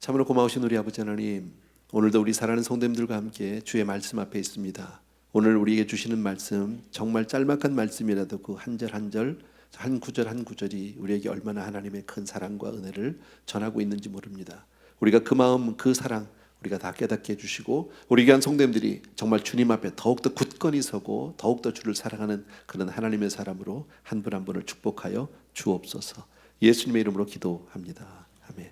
참으로 고마우신 우리 아버지 하나님, 오늘도 우리 사랑하는 성도님들과 함께 주의 말씀 앞에 있습니다. 오늘 우리에게 주시는 말씀, 정말 짤막한 말씀이라도 그 한 절 한 절, 한 구절 한 구절이 우리에게 얼마나 하나님의 큰 사랑과 은혜를 전하고 있는지 모릅니다. 우리가 그 마음, 그 사랑 우리가 다 깨닫게 해주시고, 우리 귀한 성도님들이 정말 주님 앞에 더욱더 굳건히 서고 더욱더 주를 사랑하는 그런 하나님의 사람으로 한 분 한 분을 축복하여 주옵소서. 예수님의 이름으로 기도합니다. 아멘.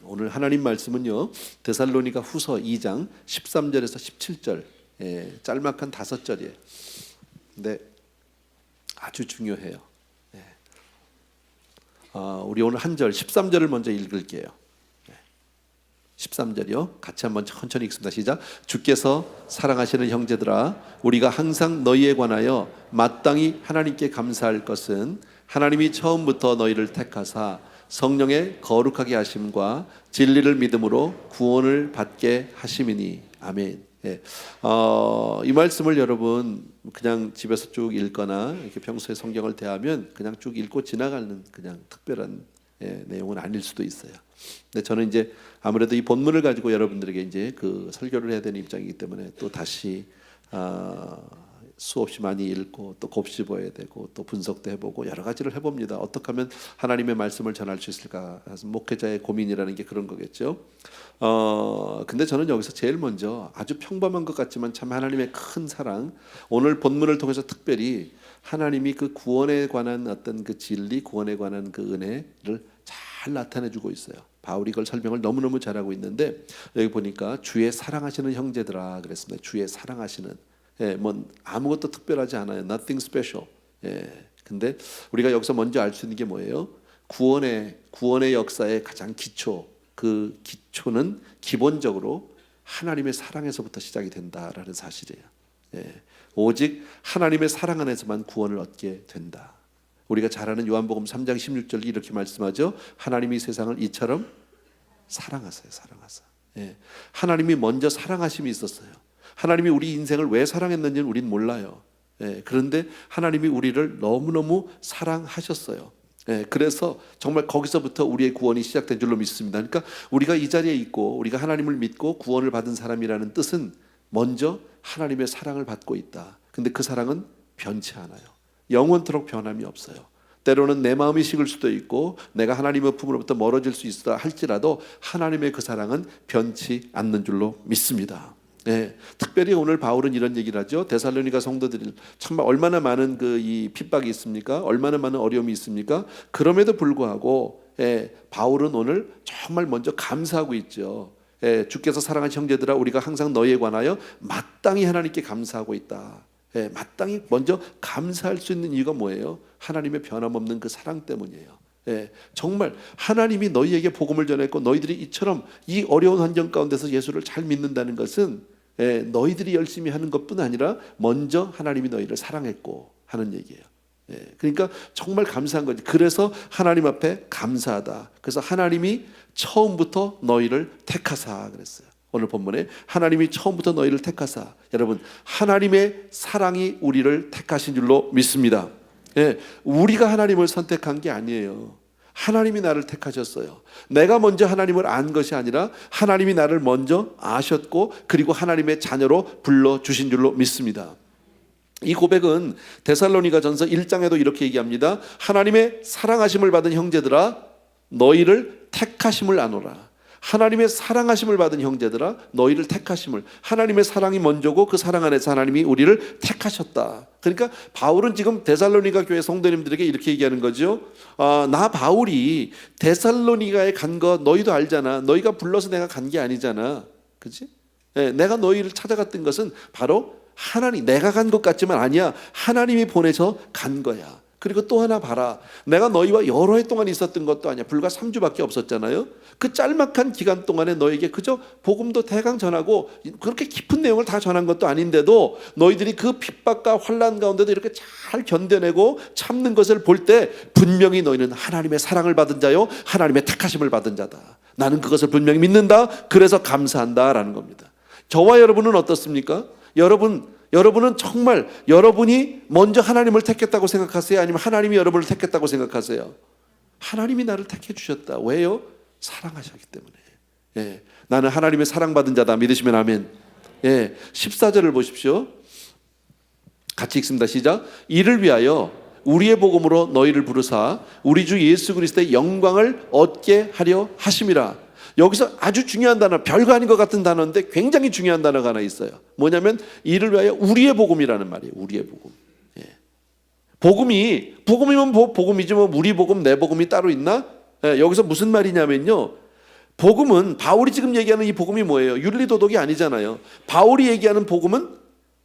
오늘 하나님 말씀은요, 데살로니가 후서 2장 13절에서 17절, 짤막한 5절이에요. 근데 아주 중요해요. 우리 오늘 한 절 13절을 먼저 읽을게요. 13절이요. 같이 한번 천천히 읽습니다. 시작. 주께서 사랑하시는 형제들아, 우리가 항상 너희에 관하여 마땅히 하나님께 감사할 것은 하나님이 처음부터 너희를 택하사 성령의 거룩하게 하심과 진리를 믿음으로 구원을 받게 하심이니. 아멘. 이 말씀을 여러분 그냥 집에서 쭉 읽거나 이렇게 평소에 성경을 대하면 그냥 쭉 읽고 지나가는 그냥 특별한 내용은 아닐 수도 있어요. 근데 저는 이제 아무래도 이 본문을 가지고 여러분들에게 이제 그 설교를 해야 되는 입장이기 때문에 또 다시 수없이 많이 읽고 또 곱씹어야 되고 또 분석도 해보고 여러 가지를 해봅니다. 어떻게 하면 하나님의 말씀을 전할 수 있을까? 목회자의 고민이라는 게 그런 거겠죠. 근데 저는 여기서 제일 먼저 아주 평범한 것 같지만 참 하나님의 큰 사랑, 오늘 본문을 통해서 특별히 하나님이 그 구원에 관한 어떤 그 진리, 구원에 관한 그 은혜를 잘 나타내주고 있어요. 바울이 그걸 설명을 너무너무 잘하고 있는데, 여기 보니까 주의 사랑하시는 형제들아 그랬습니다. 주의 사랑하시는, 뭐 아무것도 특별하지 않아요. Nothing special. 근데 우리가 여기서 먼저 알 수 있는 게 뭐예요? 구원의 역사의 가장 기초, 그 기초는 기본적으로 하나님의 사랑에서부터 시작이 된다라는 사실이에요. 오직 하나님의 사랑 안에서만 구원을 얻게 된다. 우리가 잘 아는 요한복음 3장 16절 이렇게 말씀하죠. 하나님이 세상을 이처럼 사랑하세요. 하나님이 먼저 사랑하심이 있었어요. 하나님이 우리 인생을 왜 사랑했는지는 우린 몰라요. 그런데 하나님이 우리를 너무너무 사랑하셨어요. 그래서 정말 거기서부터 우리의 구원이 시작된 줄로 믿습니다. 그러니까 우리가 이 자리에 있고 우리가 하나님을 믿고 구원을 받은 사람이라는 뜻은 먼저 하나님의 사랑을 받고 있다. 근데 그 사랑은 변치 않아요. 영원토록 변함이 없어요. 때로는 내 마음이 식을 수도 있고 내가 하나님의 품으로부터 멀어질 수 있다 할지라도 하나님의 그 사랑은 변치 않는 줄로 믿습니다. 특별히 오늘 바울은 이런 얘기를 하죠. 데살로니가 성도들이 정말 얼마나 많은 이 핍박이 있습니까? 얼마나 많은 어려움이 있습니까? 그럼에도 불구하고 바울은 오늘 정말 먼저 감사하고 있죠. 주께서 사랑하는 형제들아, 우리가 항상 너희에 관하여 마땅히 하나님께 감사하고 있다. 마땅히 먼저 감사할 수 있는 이유가 뭐예요? 하나님의 변함없는 그 사랑 때문이에요. 정말 하나님이 너희에게 복음을 전했고 너희들이 이처럼 이 어려운 환경 가운데서 예수를 잘 믿는다는 것은 너희들이 열심히 하는 것뿐 아니라 먼저 하나님이 너희를 사랑했고 하는 얘기예요. 그러니까 정말 감사한 거지. 그래서 하나님 앞에 감사하다. 그래서 하나님이 처음부터 너희를 택하사 그랬어요. 오늘 본문에 하나님이 처음부터 너희를 택하사. 여러분, 하나님의 사랑이 우리를 택하신 줄로 믿습니다. 우리가 하나님을 선택한 게 아니에요. 하나님이 나를 택하셨어요. 내가 먼저 하나님을 안 것이 아니라 하나님이 나를 먼저 아셨고 그리고 하나님의 자녀로 불러주신 줄로 믿습니다. 이 고백은 데살로니가 전서 1장에도 이렇게 얘기합니다. 하나님의 사랑하심을 받은 형제들아, 너희를 택하심을 아노라. 하나님의 사랑하심을 받은 형제들아, 너희를 택하심을. 하나님의 사랑이 먼저고 그 사랑 안에서 하나님이 우리를 택하셨다. 그러니까 바울은 지금 데살로니가 교회 성도님들에게 이렇게 얘기하는 거죠. 나 바울이 데살로니가에 간 거 너희도 알잖아. 너희가 불러서 내가 간 게 아니잖아. 그렇지? 내가 너희를 찾아갔던 것은 바로 하나님, 내가 간 것 같지만 아니야. 하나님이 보내서 간 거야. 그리고 또 하나 봐라. 내가 너희와 여러 해 동안 있었던 것도 아니야. 불과 3주밖에 없었잖아요. 그 짤막한 기간 동안에 너에게 그저 복음도 대강 전하고 그렇게 깊은 내용을 다 전한 것도 아닌데도 너희들이 그 핍박과 환난 가운데도 이렇게 잘 견뎌내고 참는 것을 볼 때 분명히 너희는 하나님의 사랑을 받은 자요, 하나님의 택하심을 받은 자다. 나는 그것을 분명히 믿는다. 그래서 감사한다라는 겁니다. 저와 여러분은 어떻습니까? 여러분은 정말 여러분이 먼저 하나님을 택했다고 생각하세요? 아니면 하나님이 여러분을 택했다고 생각하세요? 하나님이 나를 택해 주셨다. 왜요? 사랑하셨기 때문에. 예, 나는 하나님의 사랑받은 자다. 믿으시면 아멘. 예, 14절을 보십시오. 같이 읽습니다. 시작. 이를 위하여 우리의 복음으로 너희를 부르사 우리 주 예수 그리스도의 영광을 얻게 하려 하심이라. 여기서 아주 중요한 단어, 별거 아닌 것 같은 단어인데 굉장히 중요한 단어가 하나 있어요. 뭐냐면 이를 위하여 우리의 복음이라는 말이에요. 우리의 복음. 예. 복음이면 복음이지 뭐 우리 복음 내 복음이 따로 있나? 예, 여기서 무슨 말이냐면요, 복음은, 바울이 지금 얘기하는 이 복음이 뭐예요? 윤리도덕이 아니잖아요. 바울이 얘기하는 복음은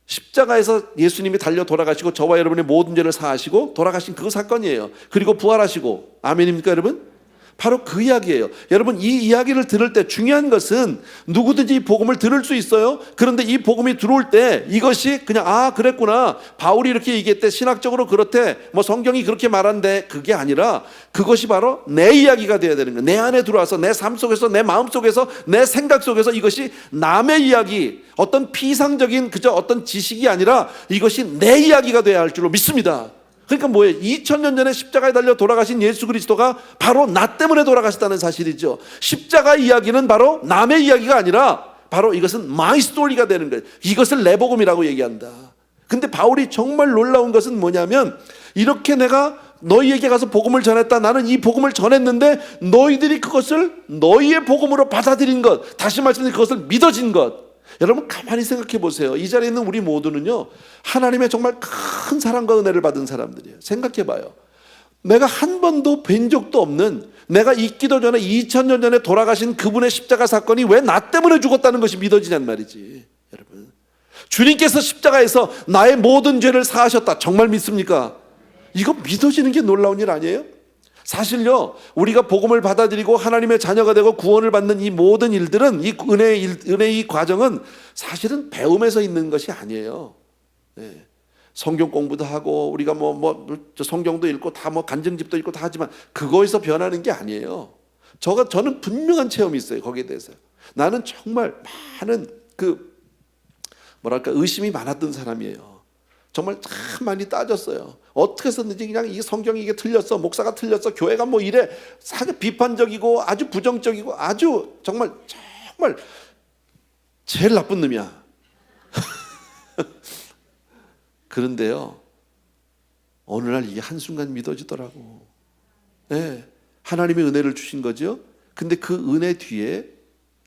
십자가에서 예수님이 달려 돌아가시고 저와 여러분의 모든 죄를 사하시고 돌아가신 그 사건이에요. 그리고 부활하시고, 아멘입니까 여러분? 바로 그 이야기예요. 여러분, 이 이야기를 들을 때 중요한 것은 누구든지 이 복음을 들을 수 있어요. 그런데 이 복음이 들어올 때 이것이 그냥 그랬구나, 바울이 이렇게 얘기했대, 신학적으로 그렇대, 뭐 성경이 그렇게 말한대, 그게 아니라 그것이 바로 내 이야기가 되어야 되는 거예요. 내 안에 들어와서 내 삶 속에서, 내 마음 속에서, 내 생각 속에서 이것이 남의 이야기, 어떤 피상적인 그저 어떤 지식이 아니라 이것이 내 이야기가 되어야 할 줄로 믿습니다. 그러니까 뭐예요? 2000년 전에 십자가에 달려 돌아가신 예수 그리스도가 바로 나 때문에 돌아가셨다는 사실이죠. 십자가 이야기는 바로 남의 이야기가 아니라 바로 이것은 마이 스토리가 되는 거예요. 이것을 내 복음이라고 얘기한다. 근데 바울이 정말 놀라운 것은 뭐냐면, 이렇게 내가 너희에게 가서 복음을 전했다, 나는 이 복음을 전했는데 너희들이 그것을 너희의 복음으로 받아들인 것, 다시 말씀드리면 그것을 믿어진 것. 여러분 가만히 생각해 보세요. 이 자리에 있는 우리 모두는요, 하나님의 정말 큰 사랑과 은혜를 받은 사람들이에요. 생각해 봐요. 내가 한 번도 뵌 적도 없는, 내가 있기도 전에 2000년 전에 돌아가신 그분의 십자가 사건이 왜 나 때문에 죽었다는 것이 믿어지냔 말이지. 여러분, 주님께서 십자가에서 나의 모든 죄를 사하셨다, 정말 믿습니까? 이거 믿어지는 게 놀라운 일 아니에요? 사실요, 우리가 복음을 받아들이고 하나님의 자녀가 되고 구원을 받는 이 모든 일들은, 이 은혜의 과정은 사실은 배움에서 있는 것이 아니에요. 네. 성경 공부도 하고 우리가 성경도 읽고 다 간증집도 읽고 다 하지만 그거에서 변하는 게 아니에요. 저는 분명한 체험이 있어요. 거기에 대해서 나는 정말 많은 의심이 많았던 사람이에요. 정말 참 많이 따졌어요. 어떻게 했었는지, 그냥 이 성경이 이게 틀렸어, 목사가 틀렸어, 교회가 뭐 이래, 사실 비판적이고 아주 부정적이고 아주 정말 제일 나쁜 놈이야. 그런데요, 어느 날 이게 한순간 믿어지더라고. 네, 하나님의 은혜를 주신 거죠. 근데 그 은혜 뒤에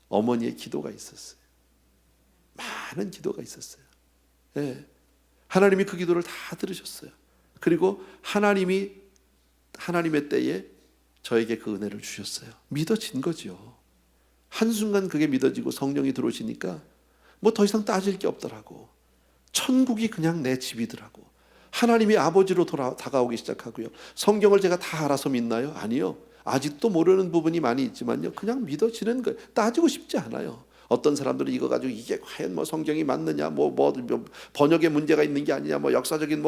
어머니의 기도가 있었어요. 많은 기도가 있었어요. 네. 하나님이 그 기도를 다 들으셨어요. 그리고 하나님의 때에 저에게 그 은혜를 주셨어요. 믿어진 거죠. 한순간 그게 믿어지고 성령이 들어오시니까 뭐 더 이상 따질 게 없더라고. 천국이 그냥 내 집이더라고. 하나님이 아버지로 다가오기 시작하고요. 성경을 제가 다 알아서 믿나요? 아니요. 아직도 모르는 부분이 많이 있지만요, 그냥 믿어지는 거예요. 따지고 싶지 않아요. 어떤 사람들은 이거 가지고 이게 과연 성경이 맞느냐, 번역에 문제가 있는 게 아니냐, 역사적인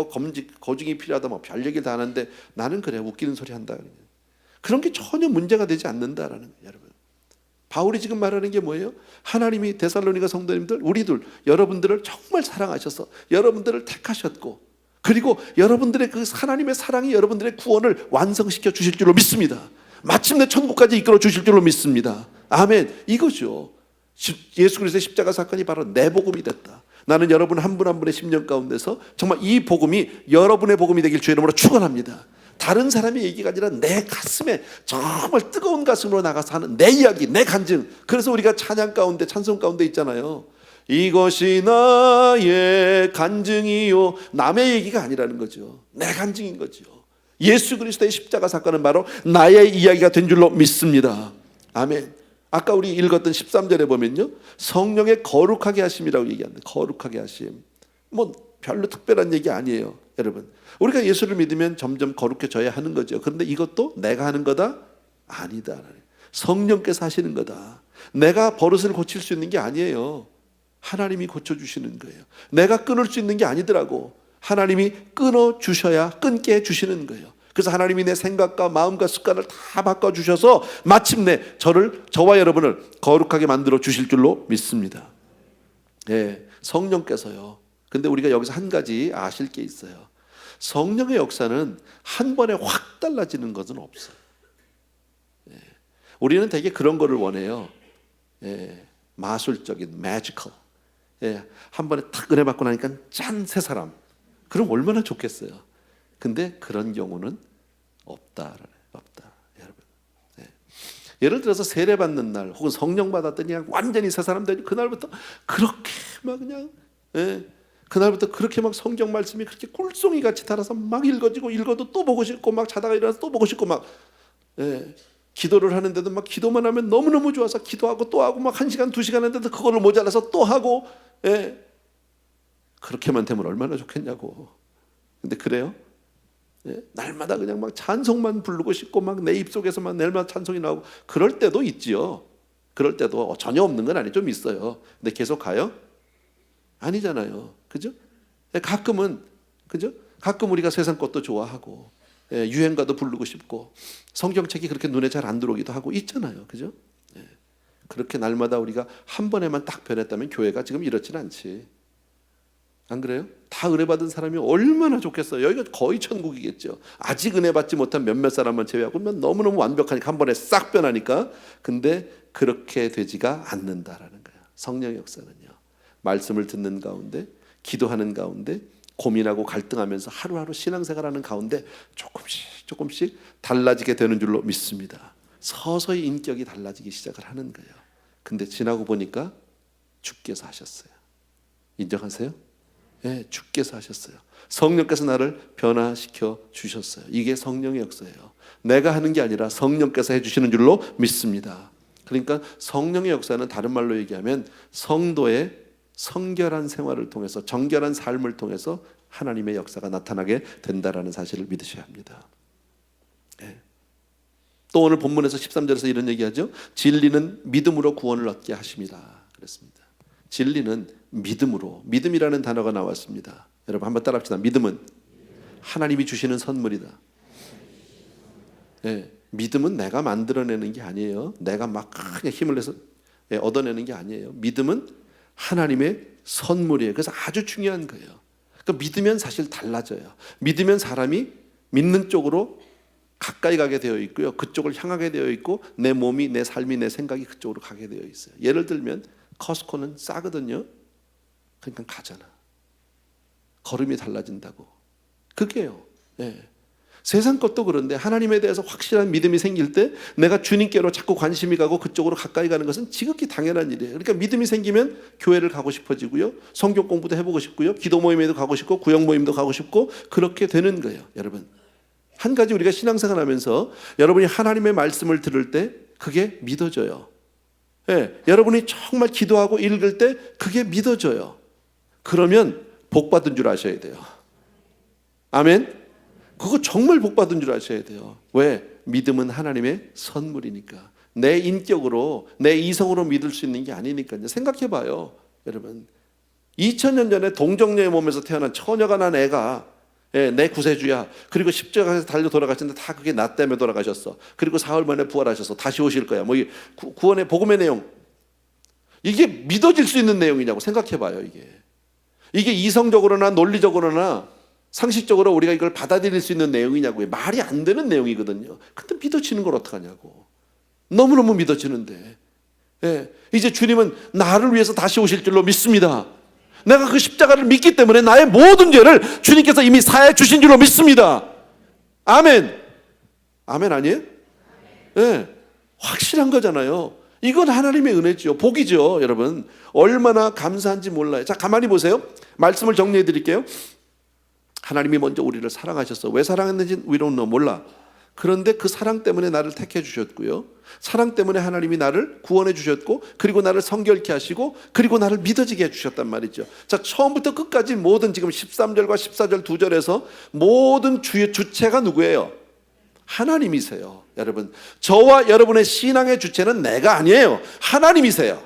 거증이 필요하다, 별 얘기를 다 하는데 나는 그래, 웃기는 소리 한다. 그런 게 전혀 문제가 되지 않는다라는 거예요. 여러분, 바울이 지금 말하는 게 뭐예요? 하나님이 데살로니가 성도님들, 우리들, 여러분들을 정말 사랑하셔서 여러분들을 택하셨고, 그리고 여러분들의 그 하나님의 사랑이 여러분들의 구원을 완성시켜 주실 줄로 믿습니다. 마침내 천국까지 이끌어 주실 줄로 믿습니다. 아멘. 이거죠. 예수 그리스도의 십자가 사건이 바로 내 복음이 됐다. 나는 여러분 한 분 한 분의 심령 가운데서 정말 이 복음이 여러분의 복음이 되길 주의 이름으로 축원합니다. 다른 사람의 얘기가 아니라 내 가슴에 정말 뜨거운 가슴으로 나가서 하는 내 이야기, 내 간증. 그래서 우리가 찬양 가운데, 찬송 가운데 있잖아요. 이것이 나의 간증이요. 남의 얘기가 아니라는 거죠. 내 간증인 거죠. 예수 그리스도의 십자가 사건은 바로 나의 이야기가 된 줄로 믿습니다. 아멘. 아까 우리 읽었던 13절에 보면요, 성령의 거룩하게 하심이라고 얘기합니다. 거룩하게 하심. 별로 특별한 얘기 아니에요. 여러분, 우리가 예수를 믿으면 점점 거룩해져야 하는 거죠. 그런데 이것도 내가 하는 거다? 아니다. 성령께서 하시는 거다. 내가 버릇을 고칠 수 있는 게 아니에요. 하나님이 고쳐주시는 거예요. 내가 끊을 수 있는 게 아니더라고. 하나님이 끊어주셔야 끊게 해주시는 거예요. 그래서 하나님이 내 생각과 마음과 습관을 다 바꿔주셔서 마침내 저와 여러분을 거룩하게 만들어 주실 줄로 믿습니다. 네, 성령께서요. 근데 우리가 여기서 한 가지 아실 게 있어요. 성령의 역사는 한 번에 확 달라지는 것은 없어요. 네. 우리는 되게 그런 거를 원해요. 마술적인 매지컬. 한 번에 탁 은혜 받고 나니까 짠 새 사람. 그럼 얼마나 좋겠어요. 근데 그런 경우는 없다. 여러분. 예를 들어서 세례 받는 날 혹은 성령 받았더니 그냥 완전히 새 사람 되니 그날부터 그렇게 막 그냥 그날부터 그렇게 막 성경 말씀이 그렇게 꿀송이 같이 달아서 막 읽어지고 읽어도 또 보고 싶고 막 자다가 일어나서 또 보고 싶고 막 기도를 하는데도 막 기도만 하면 너무너무 좋아서 기도하고 또 하고 막 1시간 2시간 했는데도 그걸로 모자라서 또 하고 그렇게만 되면 얼마나 좋겠냐고. 근데 그래요? 날마다 그냥 막 찬송만 부르고 싶고 막 내 입속에서만 날마다 찬송이 나오고 그럴 때도 있지요. 그럴 때도 전혀 없는 건 아니죠. 좀 있어요. 근데 계속 가요? 아니잖아요. 그죠? 가끔은 그죠? 가끔 우리가 세상 것도 좋아하고 유행가도 부르고 싶고 성경책이 그렇게 눈에 잘 안 들어오기도 하고 있잖아요. 그죠? 그렇게 날마다 우리가 한 번에만 딱 변했다면 교회가 지금 이렇지는 않지. 안 그래요? 다 은혜 받은 사람이 얼마나 좋겠어요. 여기가 거의 천국이겠죠. 아직 은혜 받지 못한 몇몇 사람만 제외하고 너무너무 완벽하니까 한 번에 싹 변하니까. 근데 그렇게 되지가 않는다라는 거예요. 성령의 역사는요. 말씀을 듣는 가운데 기도하는 가운데 고민하고 갈등하면서 하루하루 신앙생활하는 가운데 조금씩 달라지게 되는 줄로 믿습니다. 서서히 인격이 달라지기 시작을 하는 거예요. 근데 지나고 보니까 주께서 하셨어요. 인정하세요? 주께서 하셨어요. 성령께서 나를 변화시켜 주셨어요. 이게 성령의 역사예요. 내가 하는 게 아니라 성령께서 해주시는 줄로 믿습니다. 그러니까 성령의 역사는 다른 말로 얘기하면 성도의 성결한 생활을 통해서 정결한 삶을 통해서 하나님의 역사가 나타나게 된다라는 사실을 믿으셔야 합니다. 또 오늘 본문에서 13절에서 이런 얘기하죠. 진리는 믿음으로 구원을 얻게 하십니다. 그랬습니다. 진리는 믿음으로, 믿음이라는 단어가 나왔습니다. 여러분 한번 따라합시다. 믿음은 하나님이 주시는 선물이다. 믿음은 내가 만들어내는 게 아니에요. 내가 막 그냥 힘을 내서 얻어내는 게 아니에요. 믿음은 하나님의 선물이에요. 그래서 아주 중요한 거예요. 그러니까 믿으면 사실 달라져요. 믿으면 사람이 믿는 쪽으로 가까이 가게 되어 있고요. 그쪽을 향하게 되어 있고 내 몸이, 내 삶이, 내 생각이 그쪽으로 가게 되어 있어요. 예를 들면 커스코는 싸거든요. 그러니까 가잖아. 걸음이 달라진다고. 그게요. 세상 것도 그런데 하나님에 대해서 확실한 믿음이 생길 때 내가 주님께로 자꾸 관심이 가고 그쪽으로 가까이 가는 것은 지극히 당연한 일이에요. 그러니까 믿음이 생기면 교회를 가고 싶어지고요. 성경 공부도 해보고 싶고요. 기도 모임에도 가고 싶고 구역 모임도 가고 싶고 그렇게 되는 거예요. 여러분 한 가지 우리가 신앙생활 하면서 여러분이 하나님의 말씀을 들을 때 그게 믿어져요. 여러분이 정말 기도하고 읽을 때 그게 믿어져요. 그러면 복 받은 줄 아셔야 돼요. 아멘. 그거 정말 복 받은 줄 아셔야 돼요. 왜? 믿음은 하나님의 선물이니까. 내 인격으로 내 이성으로 믿을 수 있는 게 아니니까요. 생각해 봐요. 여러분 2000년 전에 동정녀의 몸에서 태어난 처녀가 난 애가 내 구세주야. 그리고 십자가에서 달려 돌아가셨는데 다 그게 나 때문에 돌아가셨어. 그리고 사흘 만에 부활하셔서 다시 오실 거야. 뭐 구원의 복음의 내용. 이게 믿어질 수 있는 내용이냐고 생각해 봐요. 이게 이성적으로나 논리적으로나 상식적으로 우리가 이걸 받아들일 수 있는 내용이냐고요. 말이 안 되는 내용이거든요. 근데 믿어지는 걸 어떡하냐고. 너무너무 믿어지는데 이제 주님은 나를 위해서 다시 오실 줄로 믿습니다. 내가 그 십자가를 믿기 때문에 나의 모든 죄를 주님께서 이미 사해 주신 줄로 믿습니다. 아멘. 아멘 아니에요? 확실한 거잖아요. 이건 하나님의 은혜죠. 복이죠. 여러분 얼마나 감사한지 몰라요. 자 가만히 보세요. 말씀을 정리해 드릴게요. 하나님이 먼저 우리를 사랑하셨어. 왜 사랑했는지 we don't know. 몰라. 그런데 그 사랑 때문에 나를 택해 주셨고요. 사랑 때문에 하나님이 나를 구원해 주셨고 그리고 나를 성결케 하시고 그리고 나를 믿어지게 해주셨단 말이죠. 자 처음부터 끝까지 모든 지금 13절과 14절 2절에서 모든 주체가 누구예요? 하나님이세요. 여러분 저와 여러분의 신앙의 주체는 내가 아니에요. 하나님이세요.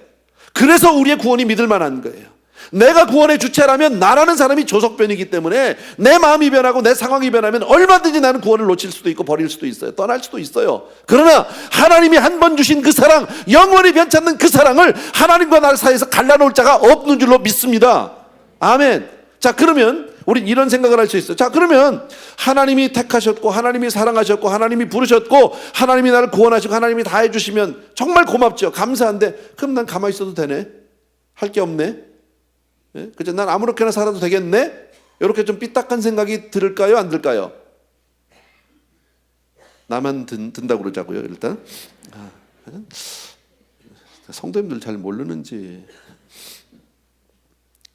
그래서 우리의 구원이 믿을 만한 거예요. 내가 구원의 주체라면 나라는 사람이 조석변이기 때문에 내 마음이 변하고 내 상황이 변하면 얼마든지 나는 구원을 놓칠 수도 있고 버릴 수도 있어요. 떠날 수도 있어요. 그러나 하나님이 한 번 주신 그 사랑, 영원히 변치 않는 그 사랑을 하나님과 나 사이에서 갈라놓을 자가 없는 줄로 믿습니다. 아멘. 자 그러면 우린 이런 생각을 할 수 있어요. 자, 그러면 하나님이 택하셨고 하나님이 사랑하셨고 하나님이 부르셨고 하나님이 나를 구원하시고 하나님이 다 해주시면 정말 고맙죠. 감사한데 그럼 난 가만히 있어도 되네? 할 게 없네? 예? 그죠? 난 아무렇게나 살아도 되겠네? 이렇게 좀 삐딱한 생각이 들을까요? 안 들까요? 나만 든다고 그러자고요. 일단 성도님들 잘 모르는지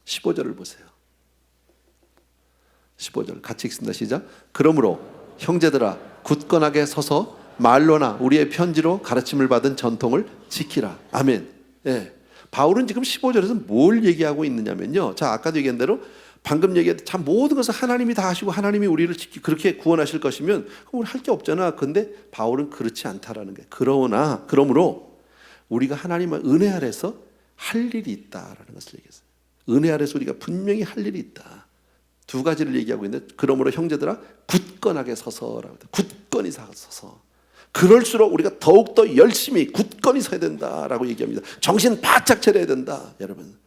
15절을 보세요. 15절 같이 읽습니다. 시작. 그러므로 형제들아 굳건하게 서서 말로나 우리의 편지로 가르침을 받은 전통을 지키라. 아멘. 예. 바울은 지금 15절에서 뭘 얘기하고 있느냐면요. 자, 아까도 얘기한 대로 방금 얘기했던 참 모든 것을 하나님이 다 하시고 하나님이 우리를 그렇게 구원하실 것이면 그럼 우리 할 게 없잖아. 근데 바울은 그렇지 않다라는 거예요. 그러므로 우리가 하나님의 은혜 아래서 할 일이 있다라는 것을 얘기했어요. 은혜 아래서 우리가 분명히 할 일이 있다. 두 가지를 얘기하고 있는데 그러므로 형제들아 굳건하게 서서라고. 굳건히 서서. 그럴수록 우리가 더욱더 열심히 굳건히 서야 된다라고 얘기합니다. 정신 바짝 차려야 된다. 여러분,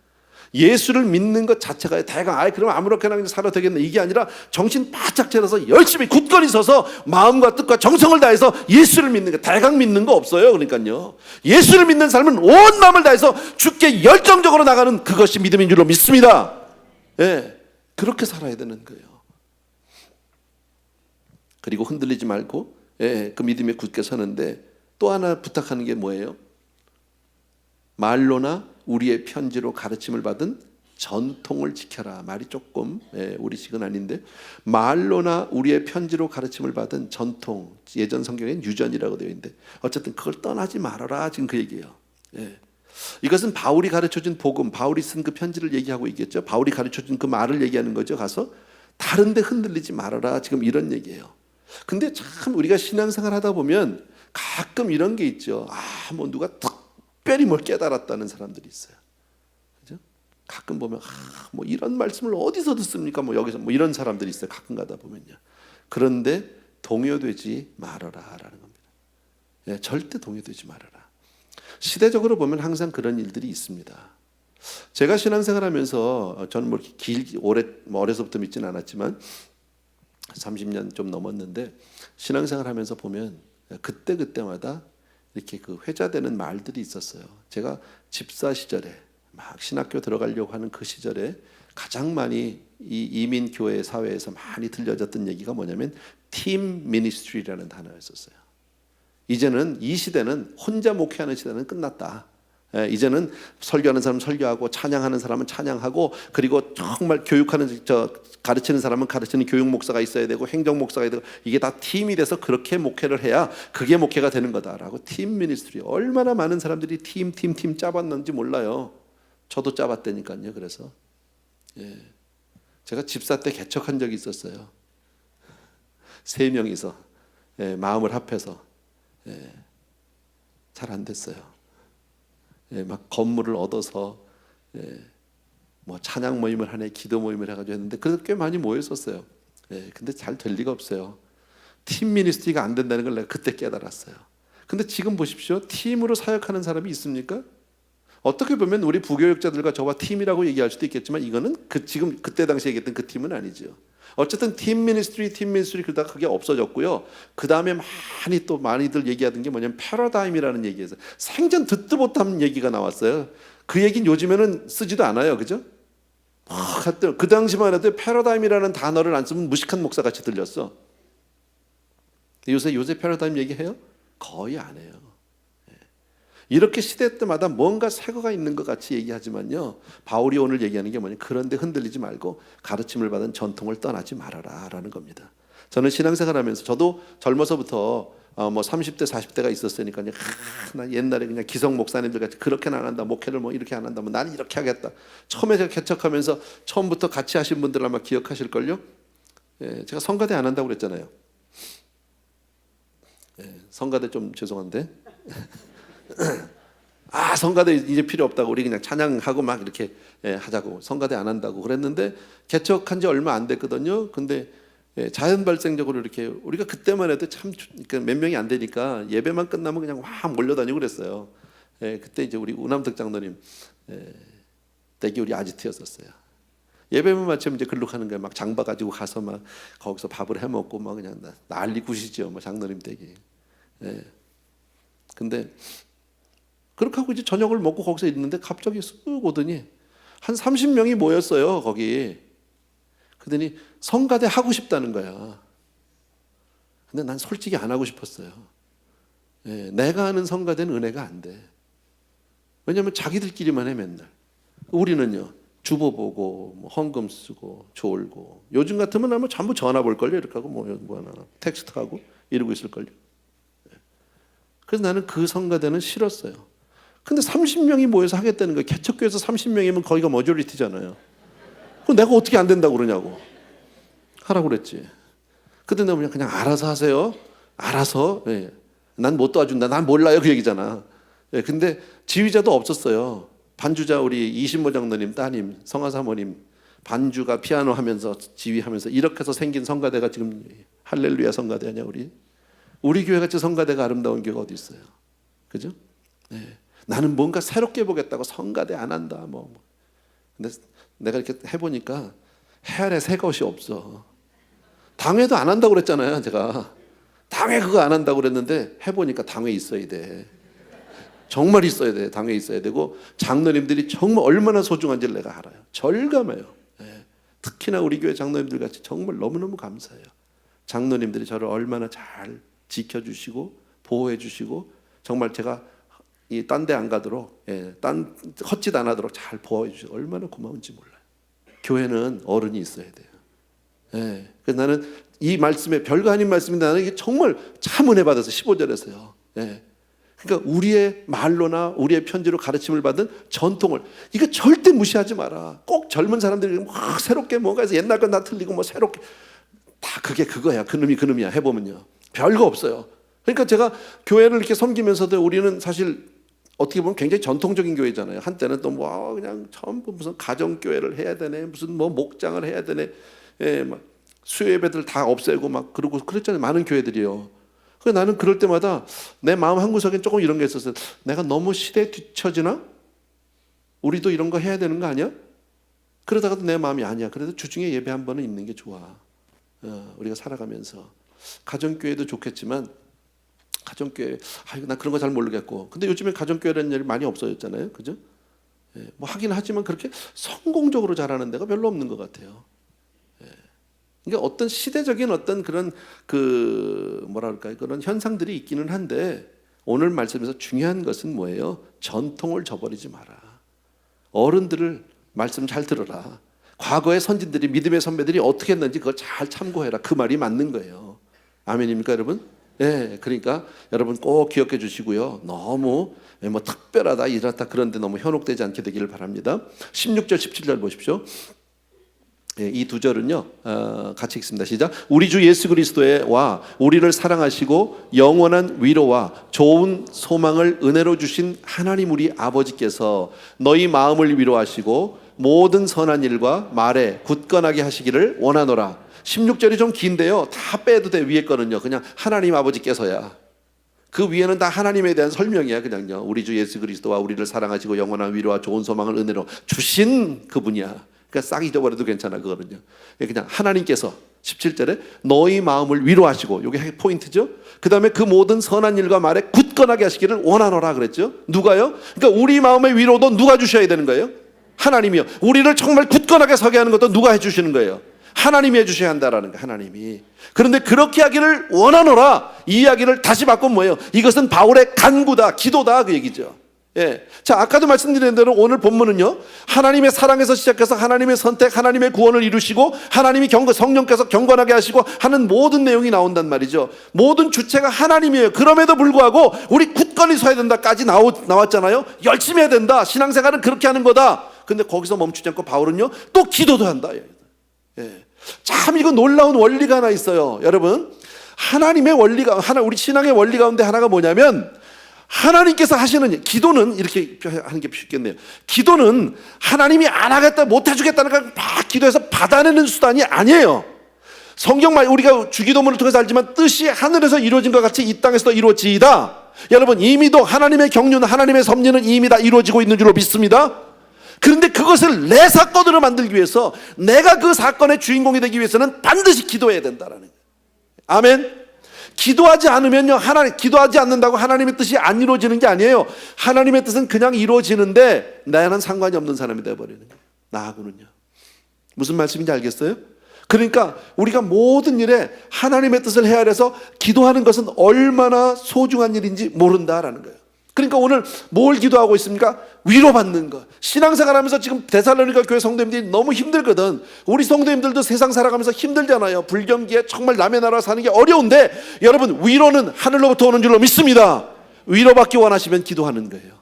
예수를 믿는 것 자체가 대강 그럼 아무렇게나 그냥 살아도 되겠네 이게 아니라 정신 바짝 차려서 열심히 굳건히 서서 마음과 뜻과 정성을 다해서 예수를 믿는 거. 대강 믿는 거 없어요. 그러니까요, 예수를 믿는 삶은 온 마음을 다해서 주께 열정적으로 나가는 그것이 믿음인 줄로 믿습니다. 예, 그렇게 살아야 되는 거예요. 그리고 흔들리지 말고 그 믿음에 굳게 서는데 또 하나 부탁하는 게 뭐예요? 말로나 우리의 편지로 가르침을 받은 전통을 지켜라. 말이 조금 우리식은 아닌데 말로나 우리의 편지로 가르침을 받은 전통, 예전 성경에는 유전이라고 되어 있는데 어쨌든 그걸 떠나지 말아라. 지금 그 얘기예요. 이것은 바울이 가르쳐준 복음, 바울이 쓴 그 편지를 얘기하고 있겠죠. 바울이 가르쳐준 그 말을 얘기하는 거죠. 가서 다른 데 흔들리지 말아라. 지금 이런 얘기예요. 근데 참 우리가 신앙생활 하다 보면 가끔 이런 게 있죠. 뭐 누가 특별히 뭘 깨달았다는 사람들이 있어요. 그죠? 가끔 보면 뭐 이런 말씀을 어디서 듣습니까? 뭐 여기서 뭐 이런 사람들이 있어요. 가끔 가다 보면요. 그런데 동요되지 말아라라는 겁니다. 예, 절대 동요되지 말아라. 시대적으로 보면 항상 그런 일들이 있습니다. 제가 신앙생활하면서 저는 뭐 오래 어려서부터 믿지는 않았지만 30년 좀 넘었는데 신앙생활하면서 보면 그때마다 이렇게 그 회자되는 말들이 있었어요. 제가 집사 시절에 막 신학교 들어가려고 하는 그 시절에 가장 많이 이 이민 교회 사회에서 많이 들려졌던 얘기가 뭐냐면 팀 미니스트리라는 단어였었어요. 이제는 이 시대는 혼자 목회하는 시대는 끝났다. 이제는 설교하는 사람은 설교하고 찬양하는 사람은 찬양하고 그리고 정말 교육하는 가르치는 사람은 가르치는 교육 목사가 있어야 되고 행정 목사가 있어야 되고 이게 다 팀이 돼서 그렇게 목회를 해야 그게 목회가 되는 거다라고 팀 미니스트리. 얼마나 많은 사람들이 팀 짜봤는지 몰라요. 저도 짜봤다니까요. 그래서 제가 집사 때 개척한 적이 있었어요. 3명이서 마음을 합해서 잘 안 됐어요. 막 건물을 얻어서 뭐 찬양 모임을 하네, 기도 모임을 해가지고 했는데 그래도 꽤 많이 모였었어요. 근데 잘 될 리가 없어요. 팀 미니스트리가 안 된다는 걸 내가 그때 깨달았어요. 근데 지금 보십시오. 팀으로 사역하는 사람이 있습니까? 어떻게 보면 우리 부교육자들과 저와 팀이라고 얘기할 수도 있겠지만 이거는 지금 그때 당시 얘기했던 그 팀은 아니죠. 어쨌든 팀 미니스트리 그러다가 그게 없어졌고요. 그 다음에 많이들 얘기하던 게 뭐냐면 패러다임이라는 얘기에서 생전 듣도 못한 얘기가 나왔어요. 그 얘기는 요즘에는 쓰지도 않아요. 그죠? 그 당시만 해도 패러다임이라는 단어를 안 쓰면 무식한 목사같이 들렸어. 요새 패러다임 얘기해요? 거의 안 해요. 이렇게 시대 때마다 뭔가 새거가 있는 것 같이 얘기하지만요, 바울이 오늘 얘기하는 게 뭐냐, 그런데 흔들리지 말고 가르침을 받은 전통을 떠나지 말아라 라는 겁니다. 저는 신앙생활하면서 저도 젊어서부터 뭐 30대 40대가 있었으니까요, 나 옛날에 그냥 기성 목사님들 같이 그렇게는 안 한다, 목회를 뭐 이렇게 안 한다, 뭐 나는 이렇게 하겠다. 처음에 제가 개척하면서 처음부터 같이 하신 분들 아마 기억하실걸요. 제가 성가대 안 한다고 그랬잖아요. 성가대 좀 죄송한데 성가대 이제 필요 없다고, 우리 그냥 찬양하고 막 이렇게 하자고, 성가대 안 한다고 그랬는데 개척한 지 얼마 안 됐거든요. 근데 자연 발생적으로 이렇게 우리가 그때만 해도 참 몇 명이 안 되니까 예배만 끝나면 그냥 확 몰려다니고 그랬어요. 그때 이제 우리 우남특 장로님 댁이 우리 아지트였었어요. 예배만 마치면 이제 글로 가는 거예요. 막 장바 가지고 가서 막 거기서 밥을 해 먹고 막 그냥 난리 굿이죠. 뭐 장로님 댁이. 예. 근데 그렇게 하고 이제 저녁을 먹고 거기서 있는데 갑자기 쓱 오더니 한 30명이 모였어요. 거기. 그러더니 성가대 하고 싶다는 거야. 근데 난 솔직히 안 하고 싶었어요. 예. 내가 하는 성가대는 은혜가 안 돼. 왜냐하면 자기들끼리만 해 맨날. 우리는요. 주보 보고 뭐 헌금 쓰고 졸고 요즘 같으면 아마 전부 전화 볼걸요. 이렇게 하고 뭐 하나 텍스트하고 이러고 있을걸요. 그래서 나는 그 성가대는 싫었어요. 근데 30명이 모여서 하겠다는 거예요. 개척교회에서 30명이면 거기가 머저리티잖아요. 그럼 내가 어떻게 안 된다고 그러냐고. 하라고 그랬지. 그때 내가 그냥 알아서 하세요. 알아서. 예. 난 못 도와준다. 난 몰라요. 그 얘기잖아. 예. 근데 지휘자도 없었어요. 반주자 우리 이신모 장로님 따님 성화 사모님 반주가 피아노 하면서 지휘하면서 이렇게 해서 생긴 성가대가 지금 할렐루야 성가대 아니야 우리 교회 같이 성가대가 아름다운 교회가 어디 있어요? 그죠? 네. 나는 뭔가 새롭게 보겠다고 성가대 안 한다 근데 내가 이렇게 해보니까 해안에 새 것이 없어. 당회도 안 한다고 그랬잖아요. 제가 당회 그거 안 한다고 그랬는데 해보니까 당회 있어야 돼. 정말 있어야 돼. 당회 있어야 되고 장로님들이 정말 얼마나 소중한지를 내가 알아요. 절감해요. 예. 특히나 우리 교회 장로님들 같이 정말 너무너무 감사해요. 장로님들이 저를 얼마나 잘 지켜주시고 보호해주시고 정말 제가 이 딴 데 안 가도록 딴 헛짓 안 하도록 잘 보호해주시고 얼마나 고마운지 몰라요. 교회는 어른이 있어야 돼요. 예. 그래서 나는 이 말씀에 별거 아닌 말씀인데 나는 이게 정말 참 은혜 받아서 15절에서요. 예. 그러니까 우리의 말로나 우리의 편지로 가르침을 받은 전통을 이거 절대 무시하지 마라. 꼭 젊은 사람들이 막 새롭게 뭔가 해서 옛날 건 다 틀리고 뭐 새롭게 다 그게 그거야. 그놈이야 해보면요. 별거 없어요. 그러니까 제가 교회를 이렇게 섬기면서도 우리는 사실 어떻게 보면 굉장히 전통적인 교회잖아요. 한때는 또 뭐 그냥 전부 무슨 가정교회를 해야 되네, 무슨 뭐 목장을 해야 되네, 막 수요 예배들 다 없애고 막 그러고 그랬잖아요. 많은 교회들이요. 그래서 나는 그럴 때마다 내 마음 한구석엔 조금 이런 게 있었어요. 내가 너무 시대에 뒤처지나? 우리도 이런 거 해야 되는 거 아니야? 그러다가도 내 마음이 아니야. 그래도 주중에 예배 한 번은 있는 게 좋아. 우리가 살아가면서 가정교회도 좋겠지만 가정교회 난 그런 거 잘 모르겠고 근데 요즘에 가정교회라는 일이 많이 없어졌잖아요. 그죠? 뭐 하긴 하지만 그렇게 성공적으로 잘하는 데가 별로 없는 것 같아요. 그러니까 어떤 시대적인 어떤 그런 뭐랄까요 그런 현상들이 있기는 한데 오늘 말씀에서 중요한 것은 뭐예요? 전통을 저버리지 마라. 어른들을 말씀 잘 들어라. 과거의 선진들이 믿음의 선배들이 어떻게 했는지 그걸 잘 참고해라. 그 말이 맞는 거예요. 아멘입니까 여러분? 네, 그러니까 여러분 꼭 기억해 주시고요. 너무 뭐 특별하다 이렇다 그런데 너무 현혹되지 않게 되기를 바랍니다. 16절 17절 보십시오. 이 두 절은요 같이 읽습니다. 시작. 우리 주 예수 그리스도와 우리를 사랑하시고 영원한 위로와 좋은 소망을 은혜로 주신 하나님 우리 아버지께서 너희 마음을 위로하시고 모든 선한 일과 말에 굳건하게 하시기를 원하노라. 16절이 좀 긴데요 다 빼도 돼. 위에 거는요 그냥 하나님 아버지께서야. 그 위에는 다 하나님에 대한 설명이야. 그냥요 우리 주 예수 그리스도와 우리를 사랑하시고 영원한 위로와 좋은 소망을 은혜로 주신 그분이야. 그러니까 싹 잊어버려도 괜찮아. 그거는요 그냥 하나님께서 17절에 너희 마음을 위로하시고 이게 포인트죠. 그 다음에 그 모든 선한 일과 말에 굳건하게 하시기를 원하노라 그랬죠. 누가요? 그러니까 우리 마음의 위로도 누가 주셔야 되는 거예요? 하나님이요. 우리를 정말 굳건하게 서게 하는 것도 누가 해주시는 거예요? 하나님이 해주셔야 한다라는 거예요. 하나님이. 그런데 그렇게 하기를 원하노라. 이 이야기를 다시 바꾸면 뭐예요? 이것은 바울의 간구다, 기도다 그 얘기죠. 예. 자, 아까도 말씀드린 대로 오늘 본문은요 하나님의 사랑에서 시작해서 하나님의 선택, 하나님의 구원을 이루시고 하나님이 성령께서 경건하게 하시고 하는 모든 내용이 나온단 말이죠. 모든 주체가 하나님이에요. 그럼에도 불구하고 우리 굳건히 서야 된다까지 나왔잖아요. 열심히 해야 된다. 신앙생활은 그렇게 하는 거다. 근데 거기서 멈추지 않고 바울은요 또 기도도 한다. 예. 참 이거 놀라운 원리가 하나 있어요. 여러분 하나님의 원리가 우리 신앙의 원리 가운데 하나가 뭐냐면 하나님께서 하시는 기도는 이렇게 하는 게 쉽겠네요. 기도는 하나님이 안 하겠다 못 해주겠다는 걸 막 기도해서 받아내는 수단이 아니에요. 성경 말 우리가 주기도문을 통해서 알지만 뜻이 하늘에서 이루어진 것 같이 이 땅에서도 이루어지이다. 여러분 이미도 하나님의 경륜 하나님의 섭리는 이미 다 이루어지고 있는 줄로 믿습니다. 그런데 그걸 그것을 내 사건으로 만들기 위해서, 내가 그 사건의 주인공이 되기 위해서는 반드시 기도해야 된다라는 거예요. 아멘. 기도하지 않으면요, 기도하지 않는다고 하나님의 뜻이 안 이루어지는 게 아니에요. 하나님의 뜻은 그냥 이루어지는데 나는 상관이 없는 사람이 되어버리는 거예요. 나하고는요. 무슨 말씀인지 알겠어요? 그러니까 우리가 모든 일에 하나님의 뜻을 헤아려서 기도하는 것은 얼마나 소중한 일인지 모른다라는 거예요. 그러니까 오늘 뭘 기도하고 있습니까? 위로받는 것. 신앙생활하면서 지금 데살로니가 교회 성도님들이 너무 힘들거든. 우리 성도님들도 세상 살아가면서 힘들잖아요. 불경기에 정말 남의 나라 사는 게 어려운데, 여러분, 위로는 하늘로부터 오는 줄로 믿습니다. 위로받기 원하시면 기도하는 거예요.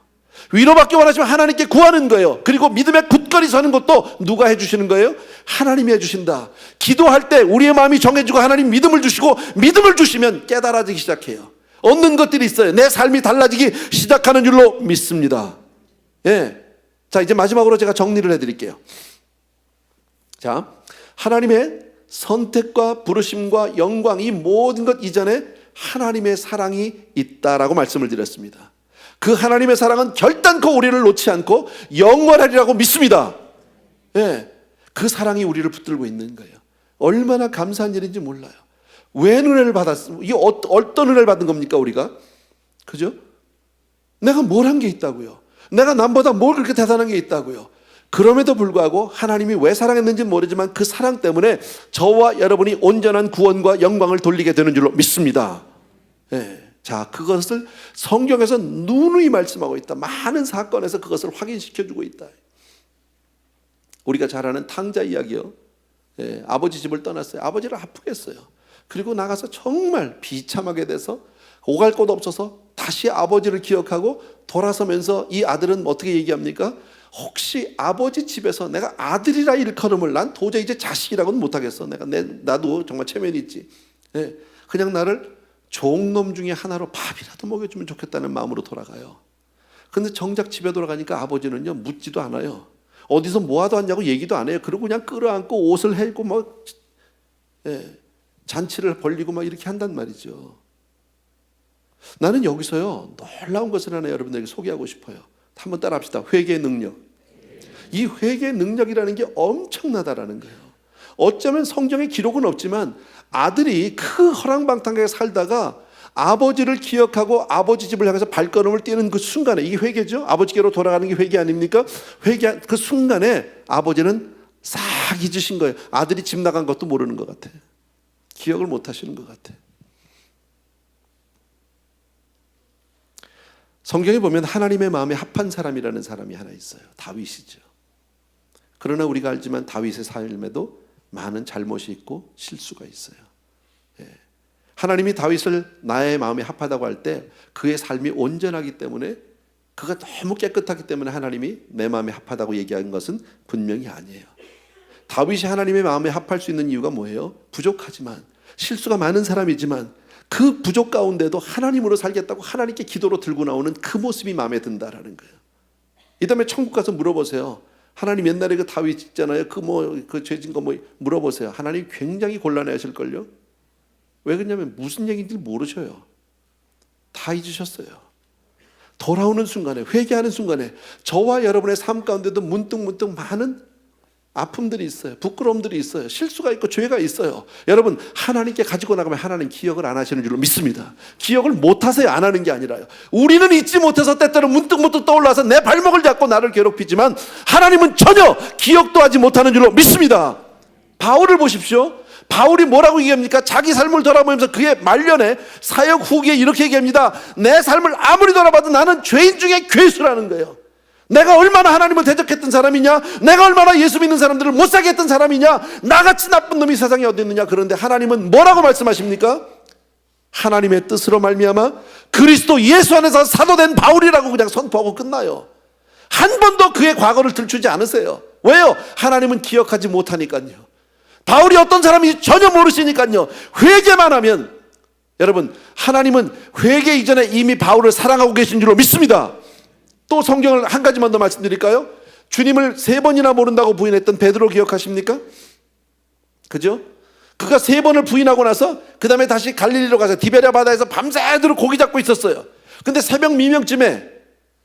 위로받기 원하시면 하나님께 구하는 거예요. 그리고 믿음에 굳건히 서는 것도 누가 해주시는 거예요? 하나님이 해주신다. 기도할 때 우리의 마음이 정해지고 하나님 믿음을 주시고, 믿음을 주시면 깨달아지기 시작해요. 얻는 것들이 있어요. 내 삶이 달라지기 시작하는 줄로 믿습니다. 예. 자, 이제 마지막으로 제가 정리를 해드릴게요. 자, 하나님의 선택과 부르심과 영광, 이 모든 것 이전에 하나님의 사랑이 있다라고 말씀을 드렸습니다. 그 하나님의 사랑은 결단코 우리를 놓지 않고 영원하리라고 믿습니다. 예. 그 사랑이 우리를 붙들고 있는 거예요. 얼마나 감사한 일인지 몰라요. 왜 은혜를 받았습니까? 이게 어떤 은혜를 받은 겁니까, 우리가? 그죠? 내가 뭘 한 게 있다고요? 내가 남보다 뭘 그렇게 대단한 게 있다고요? 그럼에도 불구하고 하나님이 왜 사랑했는지는 모르지만 그 사랑 때문에 저와 여러분이 온전한 구원과 영광을 돌리게 되는 줄로 믿습니다. 예. 자, 그것을 성경에서 누누이 말씀하고 있다. 많은 사건에서 그것을 확인시켜주고 있다. 우리가 잘 아는 탕자 이야기요. 예, 아버지 집을 떠났어요. 아버지를 아프게 했어요. 그리고 나가서 정말 비참하게 돼서 오갈 곳 없어서 다시 아버지를 기억하고 돌아서면서 이 아들은 어떻게 얘기합니까? 혹시 아버지 집에서 내가 아들이라 일컬음을, 난 도저히 이제 자식이라고는 못하겠어. 나도 정말 체면이 있지. 예, 그냥 나를 종놈 중에 하나로 밥이라도 먹여주면 좋겠다는 마음으로 돌아가요. 근데 정작 집에 돌아가니까 아버지는요, 묻지도 않아요. 어디서 뭐하러 왔냐고 얘기도 안 해요. 그리고 그냥 끌어안고 옷을 해고 막, 예, 잔치를 벌리고 막 이렇게 한단 말이죠. 나는 여기서요, 놀라운 것을 하나 여러분들에게 소개하고 싶어요. 한번 따라합시다. 회개의 능력. 이 회개의 능력이라는 게 엄청나다라는 거예요. 어쩌면 성경에 기록은 없지만 아들이 그 허랑방탕하게 살다가 아버지를 기억하고 아버지 집을 향해서 발걸음을 떼는 그 순간에, 이게 회개죠. 아버지께로 돌아가는 게 회개 아닙니까? 회개한 그 순간에 아버지는 싹 잊으신 거예요. 아들이 집 나간 것도 모르는 것 같아. 기억을 못 하시는 것 같아. 성경에 보면 하나님의 마음에 합한 사람이라는 사람이 하나 있어요. 다윗이죠. 그러나 우리가 알지만 다윗의 삶에도 많은 잘못이 있고 실수가 있어요. 예. 하나님이 다윗을 나의 마음에 합하다고 할 때 그의 삶이 온전하기 때문에, 그가 너무 깨끗하기 때문에 하나님이 내 마음에 합하다고 얘기한 것은 분명히 아니에요. 다윗이 하나님의 마음에 합할 수 있는 이유가 뭐예요? 부족하지만, 실수가 많은 사람이지만 그 부족 가운데도 하나님으로 살겠다고 하나님께 기도로 들고 나오는 그 모습이 마음에 든다라는 거예요. 이 다음에 천국 가서 물어보세요. 하나님 옛날에 그 다윗 있잖아요. 그 죄진 거 물어보세요. 하나님 굉장히 곤란해 하실걸요. 왜 그러냐면 무슨 얘기인지 모르셔요. 다 잊으셨어요. 돌아오는 순간에, 회개하는 순간에 저와 여러분의 삶 가운데도 문득 많은 아픔들이 있어요. 부끄러움들이 있어요. 실수가 있고 죄가 있어요. 여러분, 하나님께 가지고 나가면 하나님 기억을 안 하시는 줄로 믿습니다. 기억을 못하세요. 안 하는 게 아니라요. 우리는 잊지 못해서 때때로 문득 떠올라서 내 발목을 잡고 나를 괴롭히지만 하나님은 전혀 기억도 하지 못하는 줄로 믿습니다. 바울을 보십시오. 바울이 뭐라고 얘기합니까? 자기 삶을 돌아보면서 그의 말년에 사역 후기에 이렇게 얘기합니다. 내 삶을 아무리 돌아봐도 나는 죄인 중에 괴수라는 거예요. 내가 얼마나 하나님을 대적했던 사람이냐, 내가 얼마나 예수 믿는 사람들을 못 살게 했던 사람이냐, 나같이 나쁜 놈이 세상에 어디 있느냐. 그런데 하나님은 뭐라고 말씀하십니까? 하나님의 뜻으로 말미암아 그리스도 예수 안에서 사도된 바울이라고 그냥 선포하고 끝나요. 한 번도 그의 과거를 들추지 않으세요. 왜요? 하나님은 기억하지 못하니까요. 바울이 어떤 사람인지 전혀 모르시니까요. 회개만 하면, 여러분, 하나님은 회개 이전에 이미 바울을 사랑하고 계신 줄로 믿습니다. 또 성경을 한 가지만 더 말씀드릴까요? 주님을 3번이나 모른다고 부인했던 베드로 기억하십니까? 그죠? 그가 3번을 부인하고 나서 그 다음에 다시 갈릴리로 가서 디베랴 바다에서 밤새도록 고기 잡고 있었어요. 근데 새벽 미명쯤에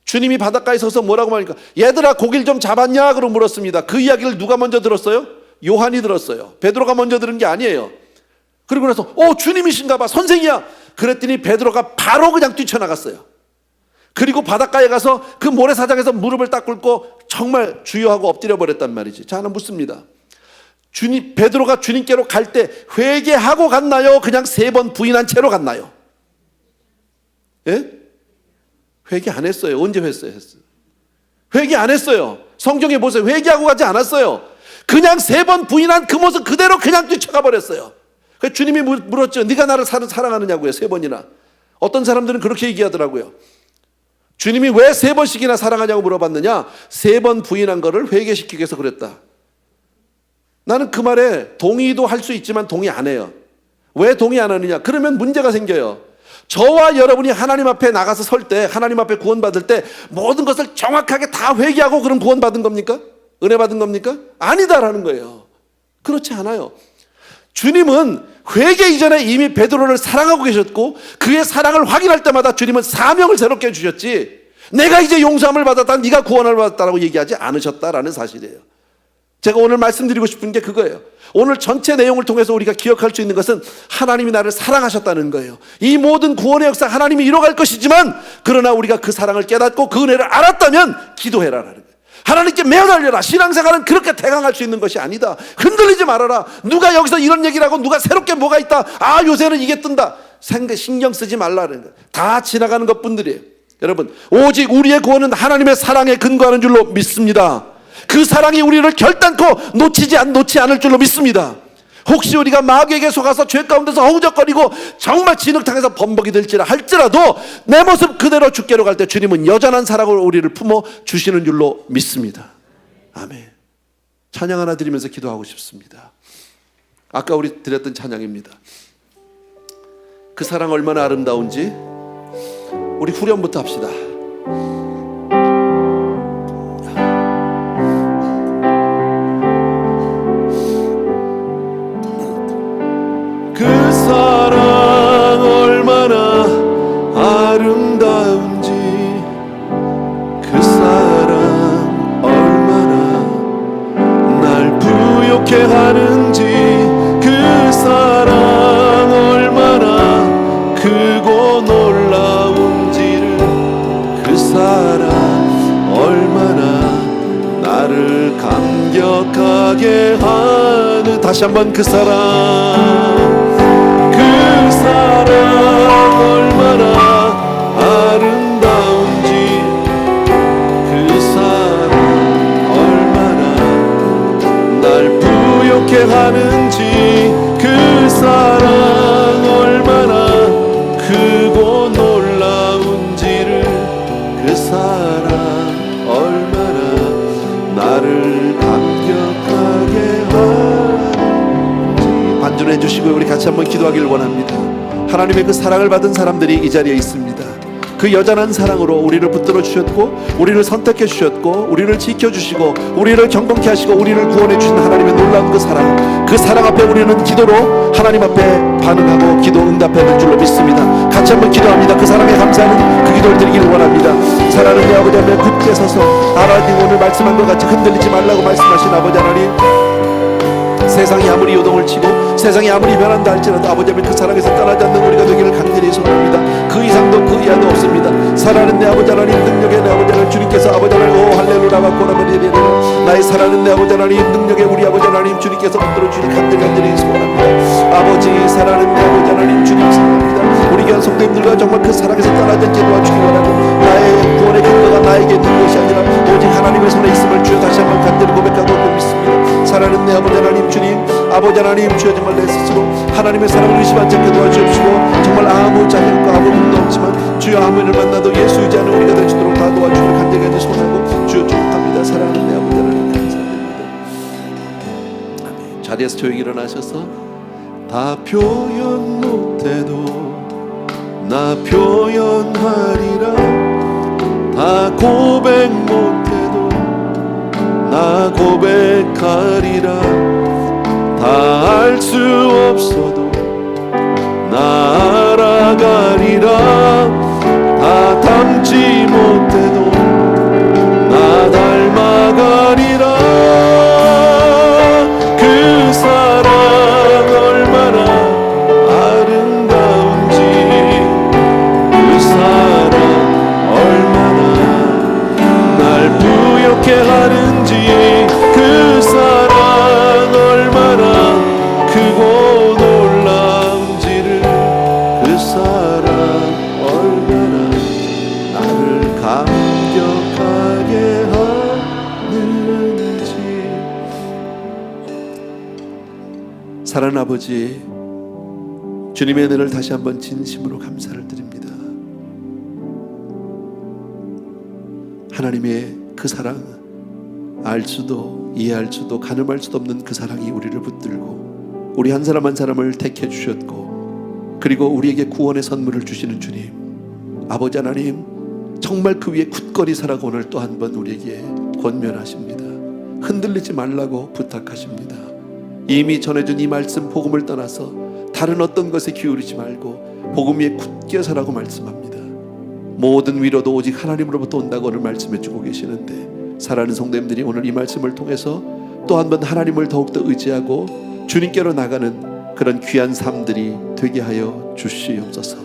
주님이 바닷가에 서서 뭐라고 말하니까 얘들아 고기를 좀 잡았냐? 그러고 물었습니다. 그 이야기를 누가 먼저 들었어요? 요한이 들었어요. 베드로가 먼저 들은 게 아니에요. 그리고 나서 주님이신가 봐, 선생이야. 그랬더니 베드로가 바로 그냥 뛰쳐나갔어요. 그리고 바닷가에 가서 그 모래사장에서 무릎을 딱 꿇고 정말 주여 하고 엎드려 버렸단 말이지. 자, 하나 묻습니다. 베드로가 주님께로 갈 때 회개하고 갔나요? 그냥 3번 부인한 채로 갔나요? 예? 회개 안 했어요. 언제 했어요? 회개 안 했어요. 성경에 보세요. 회개하고 가지 않았어요. 그냥 3번 부인한 그 모습 그대로 그냥 뛰쳐가 버렸어요. 그래서 주님이 물었죠. 네가 나를 사랑하느냐고요. 3번이나. 어떤 사람들은 그렇게 얘기하더라고요. 주님이 왜 3번씩이나 사랑하냐고 물어봤느냐? 3번 부인한 거를 회개시키기 위해서 그랬다. 나는 그 말에 동의도 할 수 있지만 동의 안 해요. 왜 동의 안 하느냐? 그러면 문제가 생겨요. 저와 여러분이 하나님 앞에 나가서 설 때, 하나님 앞에 구원받을 때 모든 것을 정확하게 다 회개하고 그럼 구원받은 겁니까? 은혜 받은 겁니까? 아니다라는 거예요. 그렇지 않아요. 주님은 회개 이전에 이미 베드로를 사랑하고 계셨고 그의 사랑을 확인할 때마다 주님은 사명을 새롭게 주셨지, 내가 이제 용서함을 받았다, 네가 구원을 받았다라고 얘기하지 않으셨다라는 사실이에요. 제가 오늘 말씀드리고 싶은 게 그거예요. 오늘 전체 내용을 통해서 우리가 기억할 수 있는 것은 하나님이 나를 사랑하셨다는 거예요. 이 모든 구원의 역사 하나님이 이뤄갈 것이지만, 그러나 우리가 그 사랑을 깨닫고 그 은혜를 알았다면 기도해라라는 거예요. 하나님께 매달려라. 신앙생활은 그렇게 대강할 수 있는 것이 아니다. 흔들리지 말아라. 누가 여기서 이런 얘기를 하고 누가 새롭게 뭐가 있다, 요새는 이게 뜬다, 신경 쓰지 말라는 거예요. 다 지나가는 것뿐들이에요. 여러분, 오직 우리의 구원은 하나님의 사랑에 근거하는 줄로 믿습니다. 그 사랑이 우리를 결단코 놓지 않을 줄로 믿습니다. 혹시 우리가 마귀에게 속아서 죄 가운데서 허우적거리고 정말 진흙탕에서 범벅이 될지라 할지라도 내 모습 그대로 주께로 갈 때 주님은 여전한 사랑으로 우리를 품어 주시는 줄로 믿습니다. 아멘. 찬양 하나 드리면서 기도하고 싶습니다. 아까 우리 드렸던 찬양입니다. 그 사랑 얼마나 아름다운지 우리 후렴부터 합시다. 그 사랑 얼마나 아름다운지, 그 사랑 얼마나 날 부욕해 하는지, 그 사랑 얼마나 크고 놀라운지를, 그 사랑 얼마나 나를 감격하게 하는, 다시 한번 그 사랑 얼마나 아름다운지, 그 사랑 얼마나 날 부욕해 하는지, 그 사랑 얼마나 크고 놀라운지를, 그 사랑 얼마나 나를 감격하게 하는지. 반주해 주시고 우리 같이 한번 기도하기를 원합니다. 하나님의 그 사랑을 받은 사람들이 이 자리에 있습니다. 그 여전한 사랑으로 우리를 붙들어 주셨고 우리를 선택해 주셨고 우리를 지켜주시고 우리를 경건케 하시고 우리를 구원해 주신 하나님의 놀라운 그 사랑 앞에 우리는 기도로 하나님 앞에 반응하고 기도 응답해 줄 줄로 믿습니다. 같이 한번 기도합니다. 그 사랑에 감사하는 그 기도를 드리기를 원합니다. 사랑하는 내 아버지 하나님, 굳게 서서 하나님 오늘 말씀한 것 같이 흔들리지 말라고 말씀하신 아버지 하나님, 세상이 아무리 요동을 치고 세상이 아무리 변한다 할지라도 아버지 하나님 그 사랑에서 떠나지 않는 우리가 되기를 간절히 소원합니다. 그 이상도 그 이하도 없습니다. 사랑하는 내 아버지 하나님, 능력의 내 아버지 하나님, 주님께서 아버지 하나님 오 할렐루야 바코라바리리라, 나의 사랑하는 내 아버지 하나님, 능력의 우리 아버지 하나님, 주님께서 붙들어 주시니 간절히 소원합니다. 아버지, 사랑하는 내 아버지 하나님, 주님 사랑합니다. 우리 교회 성도님들과 정말 그 사랑에서 떠나지 않게 도와주기 원하고, 나의 구원의 근거가 나에게 있는 것이 아니라 오직 하나님의 손에 있음을 주여 다시 한번 간절히 고백하고 믿습니다. 사랑하는 내 아버지 하나님, 주님 아버지 하나님, 주여 정말 내 스스로 하나님의 사랑을 의심하지 않게 도와주옵시고, 정말 아무 자격과 아무 힘도 없지만 주여 아무 일을 만나도 예수 의지하는 우리가 될 수 있도록 다 도와주기를 간절히 소원하고 주여 축복합니다. 사랑하는 내 아버지 하나님 감사드립니다. 아멘. 자리에서 조용히 일어나셔서 다 표현 못해도 나 표현하리라, 다 고백 못해도 나 고백하리라, 다 알 수 없어도 나 알아가리라, 다 담지 못해도 사랑하는 아버지, 주님의 은혜를 다시 한번 진심으로 감사를 드립니다. 하나님의 그 사랑, 알 수도 이해할 수도 가늠할 수도 없는 그 사랑이 우리를 붙들고 우리 한 사람 한 사람을 택해 주셨고, 그리고 우리에게 구원의 선물을 주시는 주님, 아버지 하나님, 정말 그 위에 굳건히 살아가 오늘 또 한 번 우리에게 권면하십니다. 흔들리지 말라고 부탁하십니다. 이미 전해준 이 말씀 복음을 떠나서 다른 어떤 것에 기울이지 말고 복음 위에 굳게 서라고 말씀합니다. 모든 위로도 오직 하나님으로부터 온다고 오늘 말씀해 주고 계시는데, 사랑하는 성도님들이 오늘 이 말씀을 통해서 또 한 번 하나님을 더욱더 의지하고 주님께로 나가는 그런 귀한 삶들이 되게 하여 주시옵소서.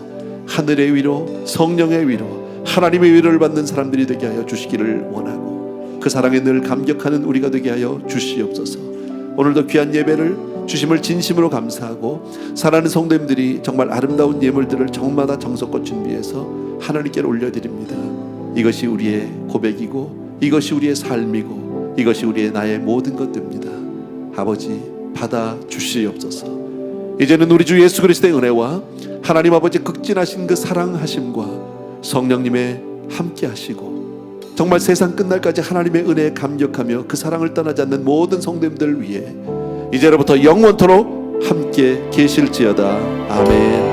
하늘의 위로, 성령의 위로, 하나님의 위로를 받는 사람들이 되게 하여 주시기를 원하고, 그 사랑에 늘 감격하는 우리가 되게 하여 주시옵소서. 오늘도 귀한 예배를 주심을 진심으로 감사하고, 사랑하는 성도님들이 정말 아름다운 예물들을 정마다 정성껏 준비해서 하나님께 올려드립니다. 이것이 우리의 고백이고, 이것이 우리의 삶이고, 이것이 우리의 나의 모든 것들입니다. 아버지, 받아 주시옵소서. 이제는 우리 주 예수 그리스도의 은혜와 하나님 아버지 극진하신 그 사랑하심과 성령님의 함께 하시고, 정말 세상 끝날까지 하나님의 은혜에 감격하며 그 사랑을 떠나지 않는 모든 성도님들 위해 이제로부터 영원토록 함께 계실지어다. 아멘.